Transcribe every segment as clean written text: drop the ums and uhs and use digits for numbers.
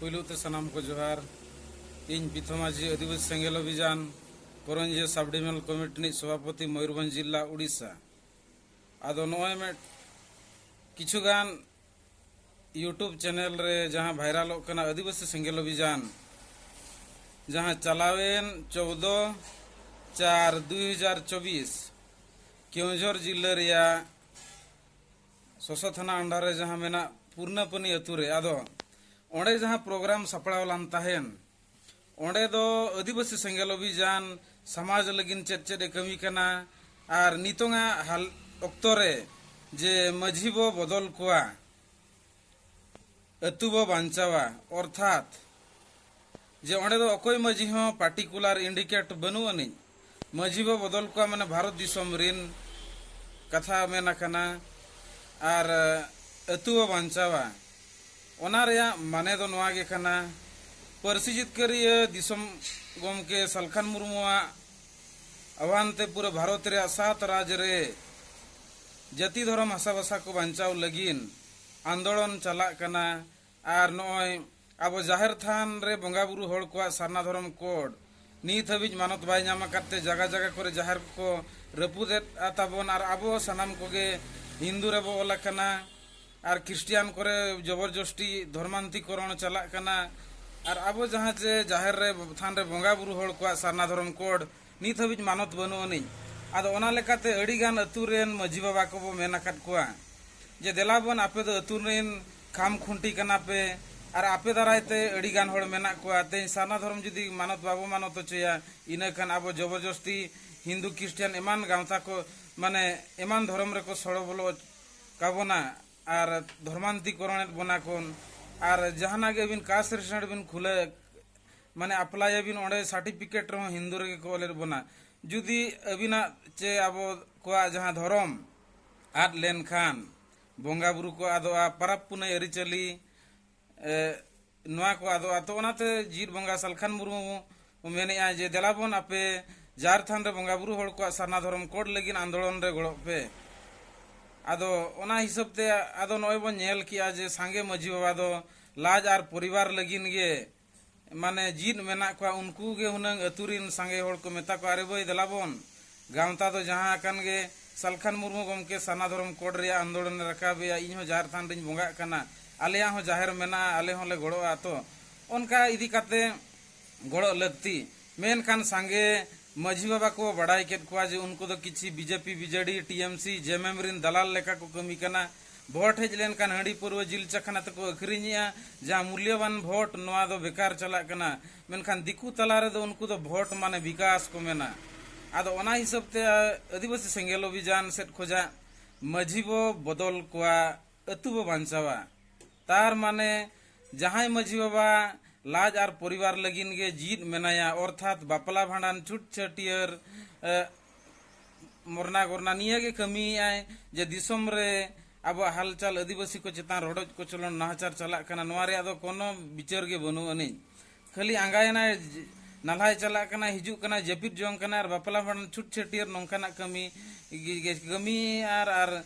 पुलुते सनाम को जोहार इन पिथमाजी आदिवासी सेंगेल अभियान करंजे सब डिविजनल कमिटी सभापति मयूरभंज जिला उड़ीसा आदो नॉय में किछुगान यूट्यूब चैनल रे जहां वायरल होकना आदिवासी सेंगेल अभियान जहां चलावेन 14/4/2024 केवंझर जिला रिया सोसो थाना अंडर जहां मेना पूर्णपनी अतुरे आदो ओंडे जहां प्रोग्राम सपड़ाव लान ताहेन ओंडे दो आदिवासी सेंगेल अभियान समाज लगिन चेद कमी कना आर नितोंगा हाल अक्तोरे जे मझी बो बदल कोआ अतु बो बांचावा अर्थात जे ओंडे दो अकोय मझी हो पार्टिकुलर इंडिकेट बनु अनि मझी बो बदल कोआ माने भारत दिसोम रिन कथा मेना कना आर अतु बो बांचावा ओना रेया माने दो नोआ गे कना पारसी जितकारिया दिसोम गोमके सलखान मुर्मुआ आह्वानते पूरा भारत रे 7 राज्य रे जाति धर्म भाषा भाषा को बांचाव लगिन आंदोलन चला कना आर नॉय अब जाहिर थान रे बंगा बुरु होड़ को सारना धर्म कोड नीत हबिज मानत बाय नामा करते जगह जगह करे जाहिर को रपुदे आताबन आर आबो सनाम कोगे हिंदू रे बो ओला कना आर क्रिश्चियन करे जबरदस्ती धर्मांतरीकरण चला कना आर आबो जहां जे जाहिर रे थान रे बंगा बुरु होड़ को सारना धर्म कोड नीत हबिज मानत बनु अनि आदो ओना लेकाते अड़ी गान अतु रेन मझी बाबा को बो मेना काट कोआ जे देलाबन आपे दो अतु रेन खाम खुंटी कना पे आर आपे दारायते अड़ी गान होड़ मेना कोआ ते सारना धर्म जुदी मानत बाबो मानत चया इना खान आबो जबरदस्ती हिंदू क्रिश्चियन एमान गामता को माने एमान धर्म रे को सड़ो बोलो काबोना आर धर्मांतरीकरण बना कोन आर जहाना गे बिन कास्ट रेस्टोरेंट बिन खुले माने अप्लाई बिन ओंडे सर्टिफिकेट रो हिंदू रे को ले बना जुदी अबिना चे आबो कोआ जहां धर्म आद लेन खान बोंगा बुरु को आदोआ परब पुने एरिचली नोआ को आदोआ तो ओनाते जीर बोंगा सलखान मुर्मु मेने आ जे देलाबन आपे जार थान रे बोंगा बुरु होड़ को सारना धर्म कोड लगिन आंदोलन रे गड़ो पे आदो ओना हिसाब ते आदो नय बन नेल किया जे सांगे मझी बाबा दो लाज आर परिवार लगिन गे माने जीत मेना को उनको गे हुनंग अतुरिन सांगे होड़ को मेता को अरे बई देलाबन गामता दो जहां कन गे सलखान मुर्मु गमके साना धर्म कोड रे आंदोलन रकाबे इन हो जार थान रिन बोंगा कना आलेया हो जाहिर मेना आले हो ले गड़ो तो उनका इदी काते गड़ो लगती मेन खान सांगे मझी बाबा को बड़ाई केत को जे उनको तो किछि बीजेपी बीजेडी टीएमसी जेएमएम रिन दलाल लेखा को कमी कना भोट हेज लेन कान हंडी पूर्व जिल चखना तको अखरिनिया जा मूल्यवान भोट नोआ दो बेकार चला कना मेनखान दिकु तला रे दो उनको तो भोट माने विकास को मेना आदो ओना हिसाब ते आदिवासी सेंगेल अभियान सेट खोजा मझी बो बदल कोआ अतु बो बांचावा तार माने जहां मझी बाबा लाज आर परिवार लगिन गे जीत मेनाया अर्थात बापला भांडान छुट छटियर मोरना गोरना निया गे कमी आय जे दिसोम रे अब हालचाल आदिवासी को चेतान रोडज को चलन नाहचार चला कना नोआ रे आदो कोनो विचार गे बनु अनि खाली आंगायना नालाय चला कना हिजु कना जपित जोंग कना आर बापला भांडान छुट छटियर नोंकाना कमी आर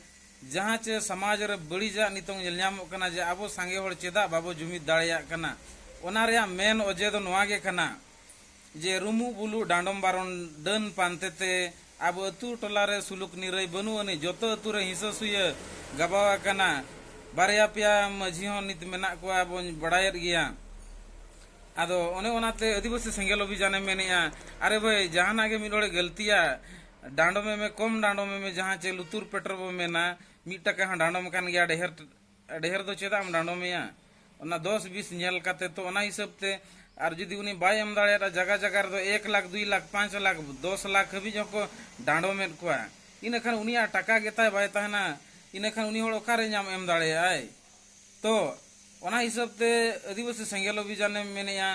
जहां चे समाज रे बड़ी जा नितोंग जलनामो कना जे आबो सांगे होड़ चेदा बाबो जुमिद दाड़िया कना ओना रे मेन ओजे दो नोआ गे कना जे रुमु बुलु डांडम बारोन डन पानतेते अब अतु टोला रे सुलुक निरई बनु अनि जतो अतु रे हिंसा सुय गबावा कना बारया पिया मझी हो नित मेना को अब बड़ायर गिया आदो ओने ओनाते आदिवासी सेंगेल अभियान मेनिया अरे भाई जहां आगे मिलोड़े गलतिया डांडो में कम डांडो में जहां चे लुतुर पेट्रोल बो मेना 1 टका डांडो में कान गया ढेर दो चेदा डांडो में या ओना 10-20 नेल काते तो ओना हिसाब ते आर जुदी उनी बाय एम दाड़े जगह जगह रे 1 लाख 2 लाख 5 लाख 10 लाख हबी जको डांडो में को इन खान उनिया टका गेता बाय ताहना इन खान उनी होड़ ओकारे नाम एम दाड़े आय तो ओना हिसाब ते आदिवासी सेंगेल अभियान मेनिया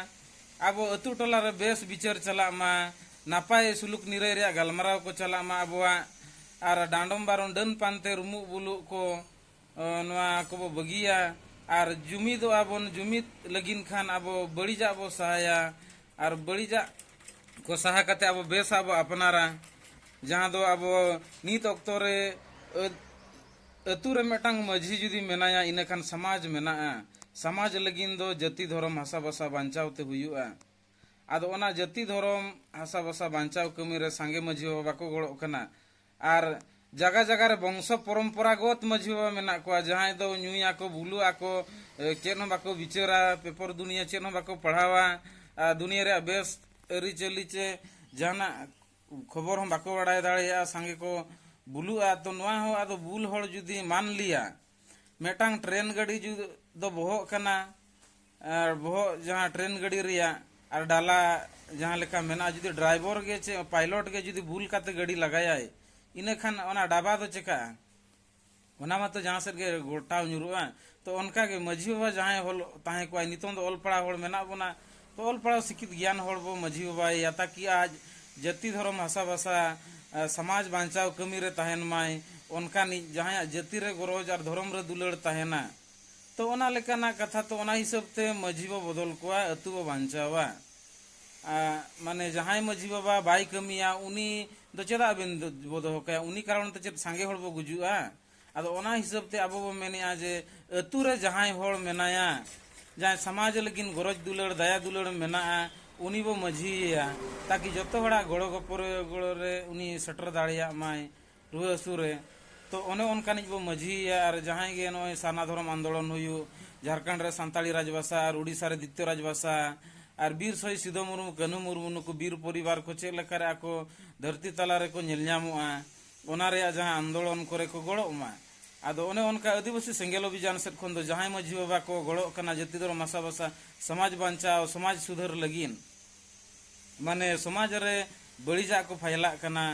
अब अतु टोला रे बेस विचार चला मा नापाय सुलुक निरय रे गलमराव को चला मा Abwa are डांडम बारोन done पानते Rumu blue को नोआ को बगिया आर जुमिद आबोन जुमिद लगिन खान अब बड़ीजा बो सहाया आर बड़ीजा को सहा कते अब बेस अब अपनारा जहां दो अब नीत अक्तो रे अतु रे मेटांग मझी जुदी मेनाया इन खान समाज मेना समाज लगिन दो जाति धर्म हासा बसा बांचावते हुआ आदो ओना जाति धर्म हासा बसा बांचाव कमी रे सांगे मजी बाबा को गड़ो कना आर जगह जगह रे वंश परंपरागत मजी बाबा मेना को जहां दो न्यूया को बुलु आको चेन हम बाको विचारा पेपर दुनिया चेन हम बाको पढ़ावा दुनिया रे बेस अरी चली चे जाना खबर हम बाको बड़ाय दाड़िया सांगे को बुलु आ तो नवा हो आदो बुल होड़ जुदी मान लिया मेटांग ट्रेन गाड़ी जो दो बोहो कना और बोहो जहां ट्रेन गाड़ी रिया और डाला जहां लेका मेना जुदी ड्राइवर के चे पायलट के जुदी भूल काते गाड़ी लगाया इने खान ओना डाबा दो चेका ओना मत जहां से के गोटाव नुरुआ तो उनका के मझी बाबा जहां होल ताहे को नितों दो ऑल पड़ा होड़ मेना बना तो ऑल पड़ा शिक्षित ज्ञान होड़ बो मझी बाबा या ताकि आज जाति धर्म भाषा भाषा समाज बांचाव कमी रे ताहेन माय उनका जहां जाति रे गरज और धर्म रे दुलड़ ताहेना तो ओना लेकाना कथा तो ओना हिसाब ते मझी बाबा बदल कोआ अतु बा बांचावा माने जहां मझी बाबा बाई कमिया उनी दो चेदा बिन बोधो का उनी कारण ते चेत सांगे होड़ बो गुजुआ आदो ओना हिसाब ते आबो मेनिया जे अतु रे जहां होड़ मेनाया जहां समाज लगिन गरज दुलड़ दया दुलड़ मेना उनी बो मझिया ताकि जतो हड़ा गड़ो गपर गड़ो रे उनी सटर दाड़िया माय रुआ सुरे तो ओने उनकानिज बो मझिया और जहां गे नय साना धर्म आंदोलन हुयु झारखंड रे सांताली राजभाषा और उड़ीसा रे द्वितीय राजभाषा और वीर शहीद सिधो मुर्मू कन्हू मुर्मू नुकु वीर परिवार को चेक लेकारे आको धरती तला रे को नेलनामोआ ओना रे जहां आंदोलन करे को गड़ोमा आदो ओने उनका आदिवासी सेंगेल अभियान सेट खन दो जहां मझी बाबा को गड़ो कना जाति धर्म भाषा भाषा समाज बांचाव समाज सुधार लगिन माने समाज रे बड़ीजा को फैला कना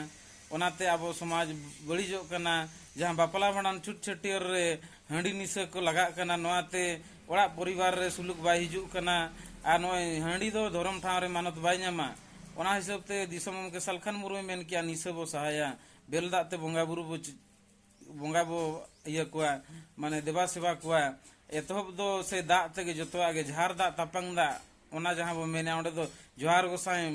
ओनाते आबो समाज बड़ीजो कना जहां बापला भांडन छुट छटियर रे हांडी निशा को लगा कना नोआते ओड़ा परिवार रे सुलुक बाय हिजु कना आ नोय हांडी दो धर्म ठाव रे मानत बाय न्यामा ओना हिसाब ते दिसम के सलखन मुरु मेन किया निशा बो सहाया बेलदा ते बोंगा बुरु बोंगा बो इया कोआ माने देवा सेवा कोआ एतहब दो से दा ते जतो आगे झार दा तपंग दा ओना जहां बो मेने ओंडे दो जोहार गोसाई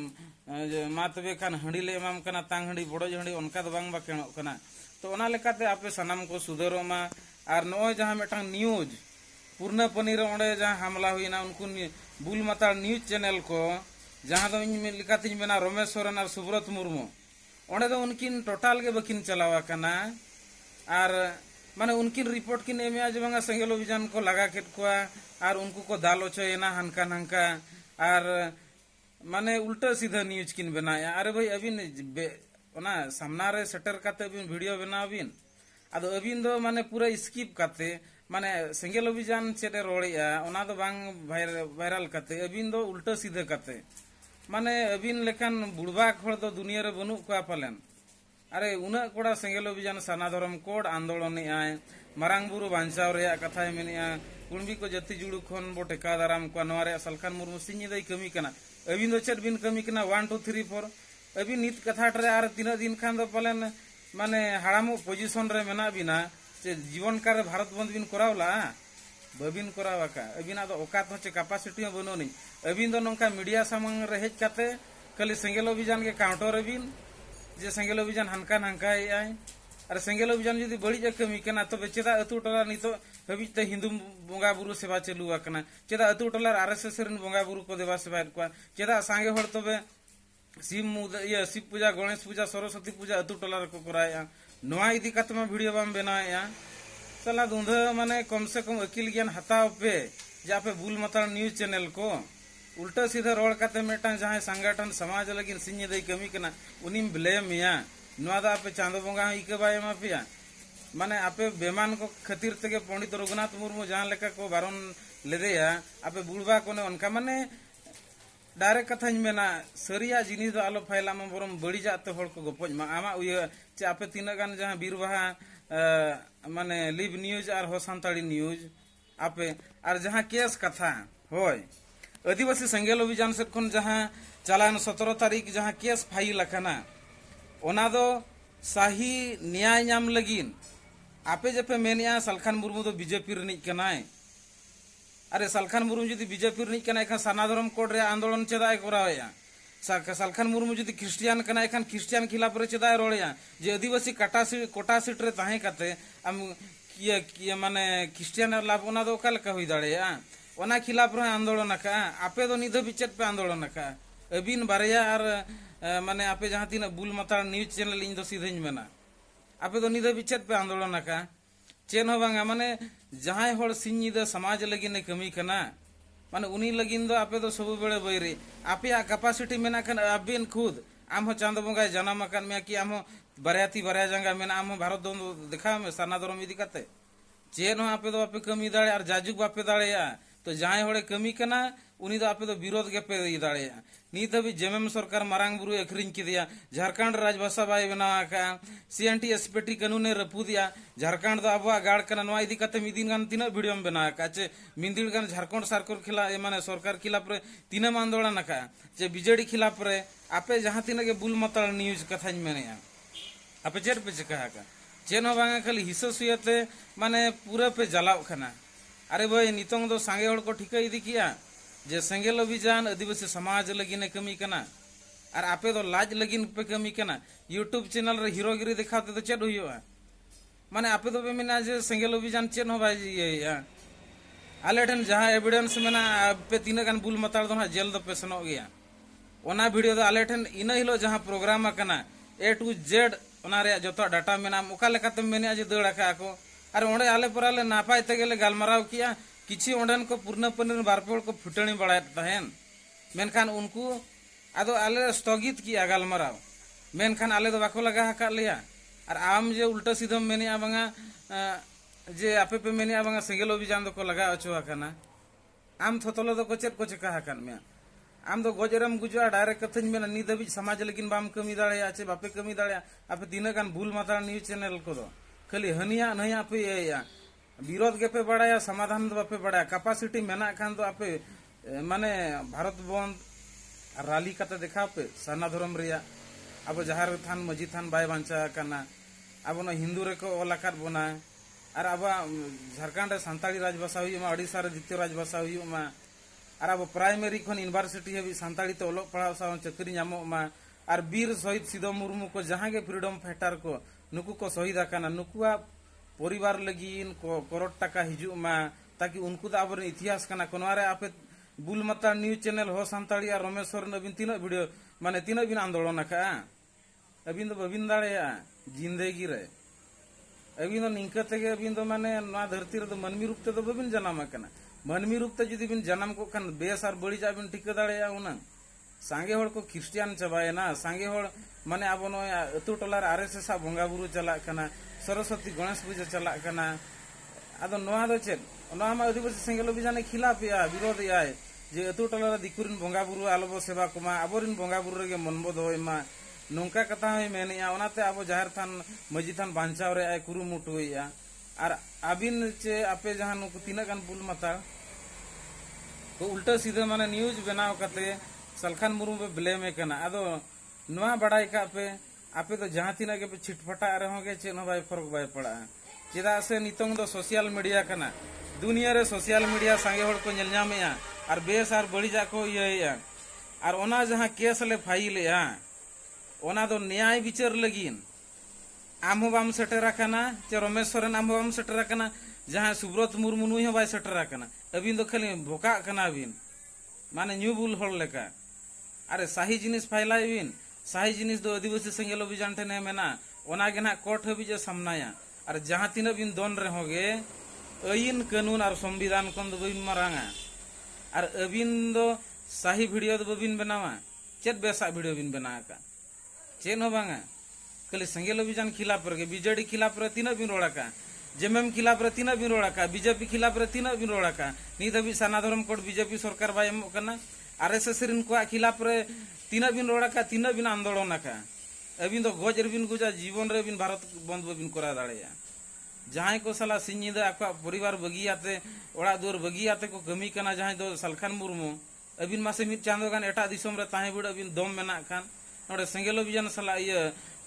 मा तबे खान हंडी ले एमाम कना तांग हंडी बड़ो हंडी उनका दो बांग बा केणो कना तो ओना लेकाते आपे सनाम को सुधरोमा आर नोय जहां मेटांग न्यूज पूर्ण पनीर ओंडे जहां हमला हुईना उनको बुल माता न्यूज चैनल को जहां दो इन लिकातिन मेना रमेश सोरेन और सुब्रत मुर्मू ओंडे दो उनकिन टोटल के बकिन चलावा कना आर माने उनकिन रिपोर्ट किन एमे आज बंगा सेंगेल अभियान को लगा केट कोआ आर उनको को दालो चयना हनका हनका आर माने उल्टा सीधा न्यूज किन बनाया अरे भाई अबिन ओना सामना रे सेटर काते अबिन वीडियो बनाबिन आदो अबिन दो माने पूरा स्किप काते माने सेंगेल अभियान चेटे रोड़िया ओना दो बांग वायरल काते अबिन दो उल्टा सीधा काते माने अबिन लेखान बुड़बा खोड़ दो दुनिया रे बनु को पालेन अरे उना कोड़ा सेंगेल अभियान साना धर्म कोड आंदोलन आय मारांग बुरु बांचाव रे कथा मेनिया कुणबी को जति जुड़ू खन बो टेका दाराम को नवारे सलखान मुर्मू सिंह दई कमी कना अबिन दो चेट बिन कमी कना 1 2 3 4 अबिन नित कथा रे आर तीन दिन खान दो पलेन माने हाड़ामो पोजीशन रे मेना बिना जे जीवन कार भारत बंद बिन करावला बबिन करावा का अबिन आदो औकात होचे कैपेसिटी बनो नहीं अबिन दो नोंका मीडिया सामंग रे हेज काते खाली सेंगेल अभियान के काउंटर अबिन जे सेंगेल अभियान हनका हनका आय अरे सेंगेल अभियान जुदी बड़ी कमी कना तो चेदा अतु टोला नितो हबी ते हिंदू बोंगा बुरु सेवा चलु आकना चेदा अतु टोला आरएसएस रेन बोंगा बुरु को देवा सेवा को चेदा सांगे होड़ तबे शिव पूजा गणेश पूजा सरस्वती पूजा अतु टोला को कराया नोआ इदी कतमा वीडियो बाम बनाया सला दुंध माने कम से कम अकिल ज्ञान हताव पे जापे बुल मताल न्यूज चैनल को उल्टा सीधा रोड काते मेटा जहां संगठन समाज लगिन सिंह दई कमी कना उनी ब्लेम या नोआ दा पे चांदो बोंगा इके बाय मा पिया माने आपे बेमान को खातिर तके पंडित रघुनाथ मुर्मू जहां लेका को बारन लेदेया आपे बुड़बा कोने उनका माने डायरेक्ट कथा मेना सरिया जिनिस दो आलो फाइला में बरम बड़ी जाते होड़ को गपज मा आमा उय चे आपे तीन गान जहां बीरबाहा माने लिव न्यूज और हो सांताली न्यूज आपे और जहां केस कथा होय आदिवासी सेंगेल अभियान से खन जहां चालान 17 तारीख जहां केस फाइल अकना ओना दो सही न्याय नाम लगिन आपे जपे मेनिया सलखान मुर्मू दो बीजेपी रनिक कनाय अरे सलखान मुर्मू जुदी बीजेपी रनिक कनाय खान साना धर्म कोड रे आंदोलन चेदाय कराया सलखान मुर्मू जुदी क्रिश्चियन कनाय खान क्रिश्चियन खिलाफ रे चेदाय रोड़या जे आदिवासी कोटा सीट रे ताहे काते हम किया माने क्रिश्चियन लाभ ओना दो ओका लेका हुई दाड़ेया ओना खिलाफ रे आंदोलन का आपे दो निधो बिचेत पे आंदोलन का अबिन बारया और माने आपे जहां तीन बुल मतार न्यूज चैनल इन दो सीधेñ मेना आपे दो निधो बिचेत पे आंदोलन का चेन हो बांगा माने जहां होड़ सिंह निदा समाज लगी ने कमी कना माने उनी लगिन दो आपे दो सब बेड़े बैरी आपे कैपेसिटी मेना कन अबिन खुद आम हो चांद बंगा जन्म अकन में कि आम बारयाती बारया जंगा मेना आम भारत दो देखा में साना धर्म इदी कते चेन हो आपे दो आपे कमी दाड़े और जाजुक बापे दाड़ेया तो जहां होड़े कमी कना उनी दो आपे दो विरोध के पे दाड़ेया नीत हबी जेएमएम सरकार मारांग बुरु अखरिंग किदिया झारखंड राजभाषा बाय बनावा का सीएनटी एसपीटी कानून रपुदिया झारखंड दो अबवा गाड़ कना नवा इदी कते मिदिन गान तीना वीडियो में बनावा का चे मिंदिल गान झारखंड सरकार खिला माने सरकार खिलाफ रे तीना आंदोलन का चे बीजेडी खिलाफ रे आपे जहां तीना के बुल मतल न्यूज कथाñ मेनेया आपे चेर पे चका का चेन हो बांगा खाली हिस्सा सुयते माने पूरा पे जलाव खाना अरे भाई नितोंग दो सांगे होड़ को ठिका इदी किया जे सेंगेल अभियान आदिवासी समाज लगी ने कमी कना और आपे दो लाज लगी पे कमी कना यूट्यूब चैनल रे हीरोगिरी दिखाते तो चेड हुआ माने आपे दो पे मेना जे सेंगेल अभियान चेन हो भाई ये आले ठन जहां एविडेंस मेना पे तीन गान बुल मतार दो ना जेल दो पे सनो गया ओना वीडियो दो आले ठन इन हिलो जहां प्रोग्राम कना A to Z ओना रे जतो डाटा मेना ओका लेकाते मेने जे दड़ का को अरे ओंडे आले पर आले नापाय तेगेले गालमाराव किया किछि ओंडन को पूर्णपन्न बारपेड़ को फुटणी बड़ाय तहन मेनखान उनको आदो आले स्थगित किया गालमाराव मेनखान आले दो बाको लगा हका लिया और आम जे उल्टा सीधा मेने बांगा जे आपे पे मेने बांगा सेंगेल अभियान दो को लगा अचुआ कना आम थतलो दो को चेत को चका हकन में आम दो गजरम गुजरा डायरेक्ट कथन में नी दबी समाज लेकिन बाम कमी दाड़े आचे बापे कमी दाड़े आपे तीन गान भूल माता न्यूज चैनल को दो खाली हनिया नहीं आपे या विरोध के पे बड़ाया समाधान दो बापे बड़ाया कैपेसिटी मेना खान दो आपे माने भारत बंद रैली कते देखा पे साना धर्म रिया अब जहार थान मजी थान बाय बांचा कना अब न हिंदू रे को ओलाकार बना और अब झारखंड सांताली राजभाषा हुई मा ओडिसा रे द्वितीय राजभाषा हुई मा और अब प्राइमरी खन यूनिवर्सिटी हबी सांताली तो ओलो पढ़ाव सा चक्री नामो मा और वीर शहीद सिदो मुर्मू को जहां के फ्रीडम फाइटर को नुकु को शहीद आकाना नुकुआ परिवार लगिन करोड़ टाका हिजु मा ताकि उनको तो अब इतिहास कना कोनवारे आपे बुल मता न्यूज चैनल हो सांताली और रमेश्वर नवीन तीन वीडियो माने तीन बिन आंदोलन का अबिन तो बबिन दाड़ेया जिंदगी रे अबिन तो निंका तेगे अबिन तो माने ना धरती रे तो मनमी रूप ते तो बबिन जन्म कना मनमी रूप ते जुदी बिन जन्म को खान बेस और बड़ी जा बिन टिका दाड़ेया उना सांगे होड़ को क्रिश्चियन चबाए ना सांगे होड़ माने अब नो अतु टोलार आरएसएस बंगा बुरु चला कना सरस्वती गणेश पूजा चला कना आदो नोआ दो चेत नोआ मा आदिवासी सेंगेल अभियान खिलाफ या विरोध या जे अतु टोलार दिकुरिन बंगा बुरु आलोबो सेवा कुमा अबोरिन बंगा बुरु रे मनबो दोय मा नोंका कथा है मेनिया ओनाते अब जहार थान मजी थान बांचाव रे आय कुरुमुटु या और अबिन चे आपे जहां नुकु तीना गान बुल मता तो उल्टा सीधे माने न्यूज बनाव कते सलखान मुर्मू पे ब्लेम कना आदो नवा बड़ाई का पे आपे तो जहां तीना के पे छिटफटा रहोगे चेन भाई फर्क बाय पड़ा चेदा से नितंग दो सोशल मीडिया कना दुनिया रे सोशल मीडिया संगे होड़ को नेल नामेया और बेस और बड़ी जा को ये और ओना जहां केस ले फाइल या ओना दो न्याय विचार लगिन आम बाम सेटरा कना चे रमेश्वर आम बाम सेटरा कना जहां सुब्रत मुर्मू नुई बाय सेटरा कना अबिन दो खाली भोका कना बिन माने न्यू बुल होड़ लेका अरे सही जिनिस फाइलाई बिन सही जिनिस दो आदिवासी सेंगेल अभियान ठने मेना ओना के ना कोर्ट हबी जे सामनाया और जहां तीन बिन दोन रे होगे आईन कानून और संविधान कोन दो बिन मारांगा और अबिन दो सही वीडियो दो बिन बनावा चेत बेसा वीडियो बिन बना का चेन हो बांगा खाली सेंगेल अभियान खिलाफ रे बीजेडी खिलाफ रे तीन बिन रोड़ा का जेएमएम खिलाफ रे तीन बिन रोड़ा का बीजेपी खिलाफ रे तीन बिन रोड़ा का नी दबी साना धर्म कोड बीजेपी सरकार बाय एम कना आरएसएस रिन को खिलाफ रे तीन बिन रोड़ा का तीन बिन आंदोलन का अबिन तो गज बिन गुजा जीवन रे बिन भारत बंद बिन करा दाड़ेया जहां को साला सिंह आका परिवार बगियाते ओड़ा दुर बगियाते को कमी कना जहां दो सलखान मुर्मू अबिन मासे मिट चांदो गान एटा दिसम रे ताहे बुड़ अबिन दम मेना खान नोडे सेंगेल अभियान साला ये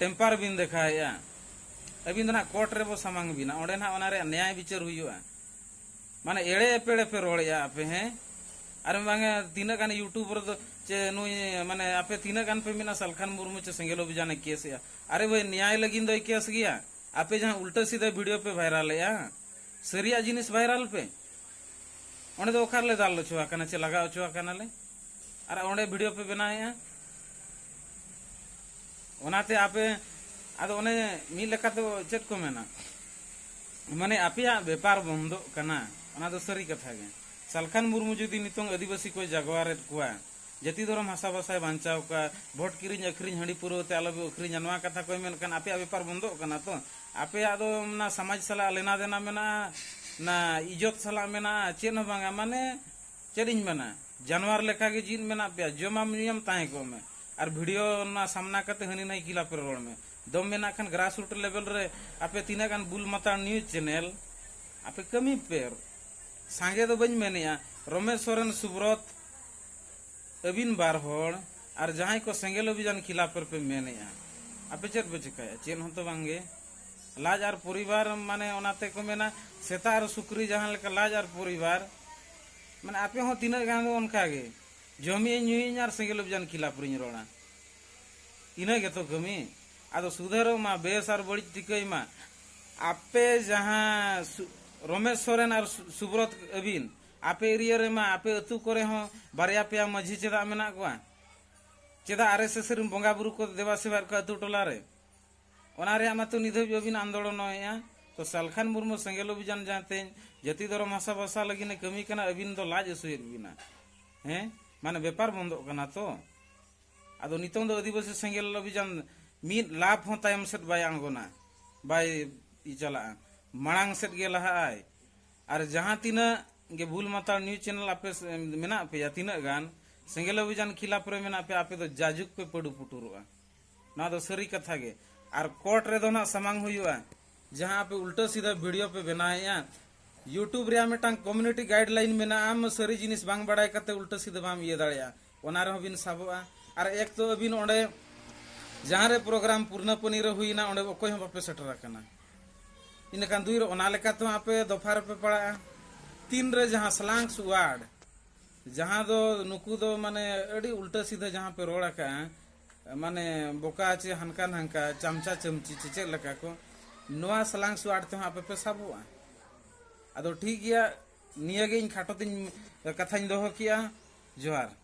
टेम्पर बिन देखाया अबिन ना कोर्ट रे बो सामांग बिना ओडे ना ओना रे न्याय विचार हुआ माने एड़े पेड़े पे रोड़या आपे हैं अरे मांगे तीन गान यूट्यूब रे चे नुई माने आपे तीन गान पे मिना सलखान मुर्मू चे सेंगेल अभियान केस या अरे भाई न्याय लगिन दो केस गया आपे जहां उल्टा सीधा वीडियो पे वायरल है सरिया जिनिस वायरल पे ओंडे दो ओकार ले दाल चुआ कना चे लगा चुआ कना ले और ओंडे वीडियो पे बनाया ओनाते आपे आदो ओने मी लेका तो चेत को मेना माने आपिया व्यापार बंदो कना ओना दो सरी कथा गे सालखान मुर्मू जुदी नितोंग आदिवासी को जागवारेत कुआ जति धरम हासा बासाय बांचाव का भोट किरिंग अखरिंग हंडी पुरोते आलोबे अखरिंग नवा कथा को मेनकन आपिया व्यापार बंदो कना तो आपिया दो ना समाज सला लेना देना मेना ना इज्जत सला मेना चेन बांगा माने चेरिंग मेना जानवर लेखा के जीन मेना पे जमा नियम ताहे को में और वीडियो ना सामना करते हनी नहीं किला पर रोड में दम मेना खान ग्रास रूट लेवल रे आपे तीना गान बुल माता न्यूज चैनल आपे कमी पेर सांगे दो बन मेनिया रमेश सोरेन सुब्रत अबिन बार होड़ और जहां को सेंगेल अभियान खिला पर पे मेनिया आपे चेत बचिकाया चेन हो तो बांगे लाज और परिवार माने ओनाते को मेना सेता और सुक्री जहां लेका लाज और परिवार माने आपे हो तीना गान उनका गे जमी न्यूइन और सेंगेल अभियान खिला पुरिन रोड़ा इना गे तो कमी आदो सुधरो मा बेस और बड़ी टिकई मा आपे जहां रमेश सोरेन और सुब्रत अबिन आपे एरिया रे मा आपे अतु करे हो बारिया पेया मझी चेदा मेना कोआ चेदा आरएसएस रे बंगा बुरु को देवा सेवा को अतु टोला रे ओना रे आमा तो निधब अबिन आंदोलन होया तो सालखान मुर्मू सेंगेल अभियान जाते जति धरम हासा भाषा लगिने कमी कना अबिन दो लाज सुइर बिना हैं माने व्यापार बंद कना तो आदो नितों दो आदिवासी सेंगेल अभियान मी लाभ हो तायम सेट बाय आंगोना बाय इ चला मांग सेट गे लहाय और जहां तीना गे भूल माता न्यूज चैनल आपे मेना पे या तीना गान सेंगेल अभियान खिलाफ रे मेना पे आपे तो जाजुक पे पडु पुटुरुआ ना दो सरी कथा गे और कोर्ट रे दो ना समांग हुआ जहां पे उल्टा सीधा वीडियो पे बनाया यूट्यूब रे मेटांग कम्युनिटी गाइडलाइन मेना आम सरी जिनिस बांग बड़ाय कते उल्टा सीधा बाम ये दाड़िया ओना रे बिन साबोआ और एक तो अबिन ओंडे जहां रे प्रोग्राम पूर्णपनी रे हुईना ओंडे ओकोय हम बापे सेटर कना इनकान दुई रे ओना लेका तो आपे दफार पे पड़ा तीन रे जहां सलांग सुवाड जहां दो नुकु दो माने अड़ी उल्टा सीधा जहां पे रोड़ा का माने बोका चे हनकान हंका चमचा चमची चेचे लका को नोआ सलांग सुवाड ते आपे पे साबुआ आदो ठीक गया निया गे इन खाटो तिन कथाñ दोहो किया जोहार।